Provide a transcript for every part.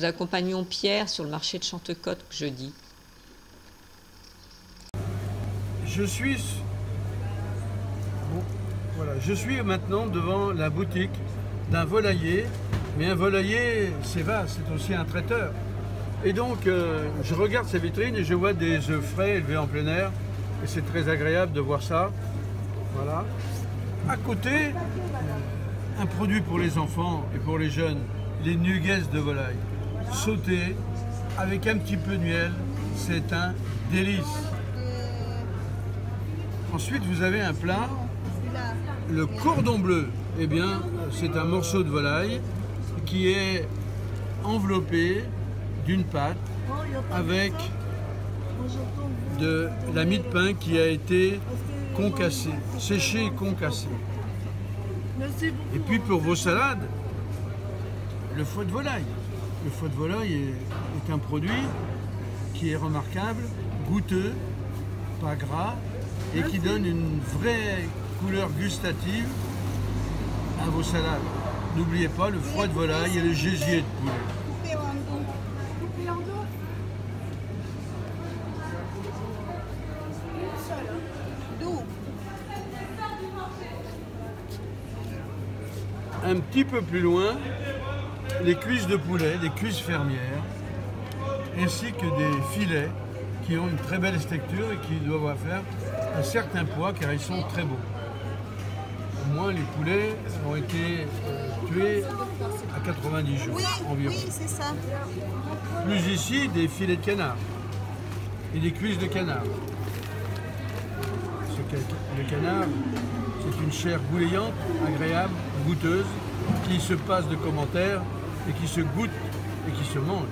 Nous accompagnons Pierre sur le marché de Chantecote jeudi. Je suis maintenant devant la boutique d'un volailler, mais un volailler c'est vaste, c'est aussi un traiteur. Et donc je regarde ces vitrines et je vois des œufs frais élevés en plein air et c'est très agréable de voir ça. Voilà. À côté, un produit pour les enfants et pour les jeunes, les nuggets de volaille sautés avec un petit peu de miel, c'est un délice. Ensuite, vous avez un plat, le cordon bleu. Eh bien, c'est un morceau de volaille qui est enveloppé d'une pâte avec de la mie de pain qui a été concassée, séchée et concassée. Et puis pour vos salades, le foie de volaille. Le foie de volaille est un produit qui est remarquable, goûteux, pas gras, et qui donne une vraie couleur gustative à vos salades. N'oubliez pas le foie de volaille et le gésier de poulet. Un petit peu plus loin, les cuisses de poulet, des cuisses fermières, ainsi que des filets qui ont une très belle texture et qui doivent faire un certain poids car ils sont très beaux. Au moins, les poulets ont été tués à 90 jours environ. Oui, c'est ça. Plus ici, des filets de canard et des cuisses de canard. Le canard, c'est une chair goulayante, agréable, goûteuse, qui se passe de commentaires et qui se goûte et qui se mange.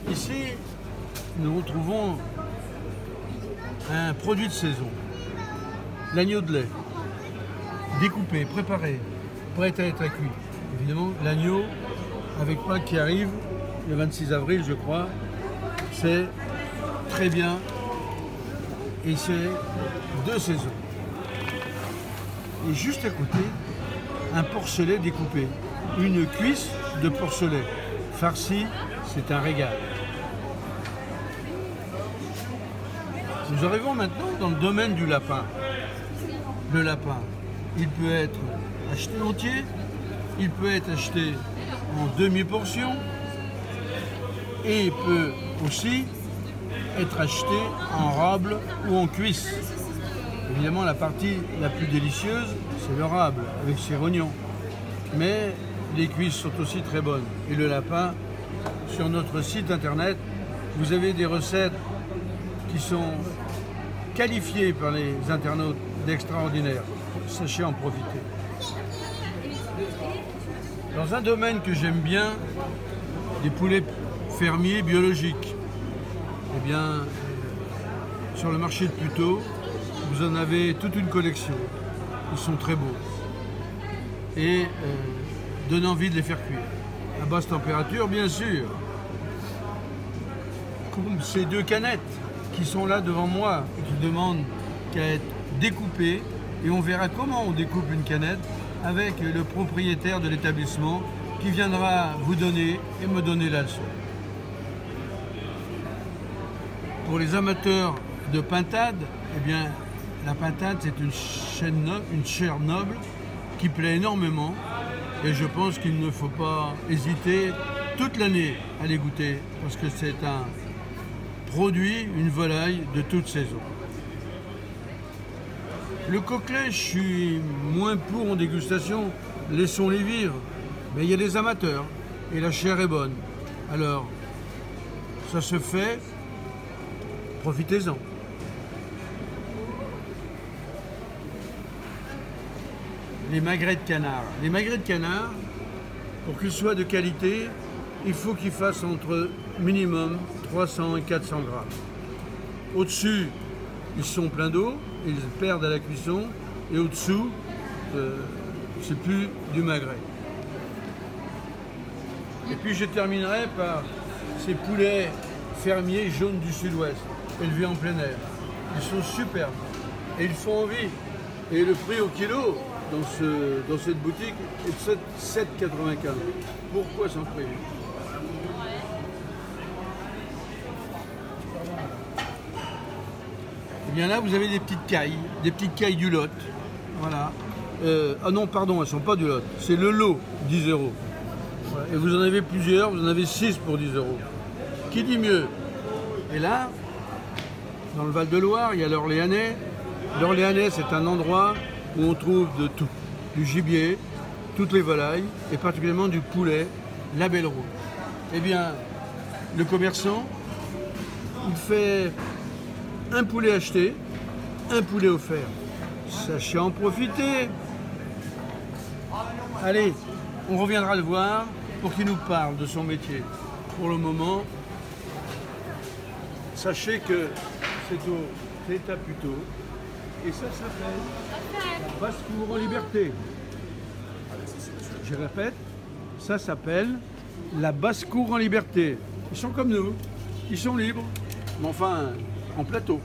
Ici, nous retrouvons un produit de saison, l'agneau de lait, découpé, préparé, prêt à être cuit. Évidemment, l'agneau avec Pâques qui arrive, le 26 avril je crois, c'est très bien et c'est de saison. Et juste à côté, un porcelet découpé, une cuisse de porcelet farci, c'est un régal. Nous arrivons maintenant dans le domaine du lapin. Le lapin, il peut être acheté entier, il peut être acheté en demi-portion et il peut aussi être acheté en rable ou en cuisse. Évidemment, la partie la plus délicieuse, c'est le rable avec ses rognons. Mais les cuisses sont aussi très bonnes. Et le lapin, sur notre site internet, vous avez des recettes qui sont qualifiées par les internautes d'extraordinaires. Sachez en profiter. Dans un domaine que j'aime bien, des poulets fermiers biologiques, eh bien, sur le marché de Puteaux, vous en avez toute une collection. Ils sont très beaux et donnent envie de les faire cuire. À basse température, bien sûr. Comme ces deux canettes qui sont là devant moi et qui demandent qu'à être découpées. Et on verra comment on découpe une canette avec le propriétaire de l'établissement qui viendra vous donner et me donner la leçon. Pour les amateurs de pintade, eh bien, la pintade c'est une chair noble qui plaît énormément et je pense qu'il ne faut pas hésiter toute l'année à les goûter parce que c'est un produit, une volaille de toute saison. Le coquelet, je suis moins pour en dégustation, laissons-les vivre. Mais il y a des amateurs et la chair est bonne. Alors, ça se fait, profitez-en. Les magrets de canard. Les magrets de canard, pour qu'ils soient de qualité, il faut qu'ils fassent entre minimum 300 et 400 grammes. Au-dessus, ils sont pleins d'eau, ils perdent à la cuisson, et au-dessous, c'est plus du magret. Et puis je terminerai par ces poulets fermiers jaunes du sud-ouest, élevés en plein air. Ils sont superbes. Et ils font envie. Et le prix au kilo dans cette boutique est de 7,95. Pourquoi sans prix? Et bien là, vous avez des petites cailles du Lot. Voilà. Ah non, pardon, elles ne sont pas du Lot. C'est le lot, 10 euros. Voilà. Et vous en avez plusieurs, vous en avez 6 pour 10 euros. Qui dit mieux? Et là, dans le Val-de-Loire, il y a l'Orléanais. L'Orléanais, c'est un endroit où on trouve de tout. Du gibier, toutes les volailles, et particulièrement du poulet, la belle rouge. Eh bien, le commerçant, il fait un poulet acheté, un poulet offert. Sachez en profiter. Allez, on reviendra le voir pour qu'il nous parle de son métier. Pour le moment, sachez que c'est à Puteaux et ça s'appelle la basse-cour en liberté. Je répète, ça s'appelle la basse-cour en liberté. Ils sont comme nous, ils sont libres, mais enfin en plateau.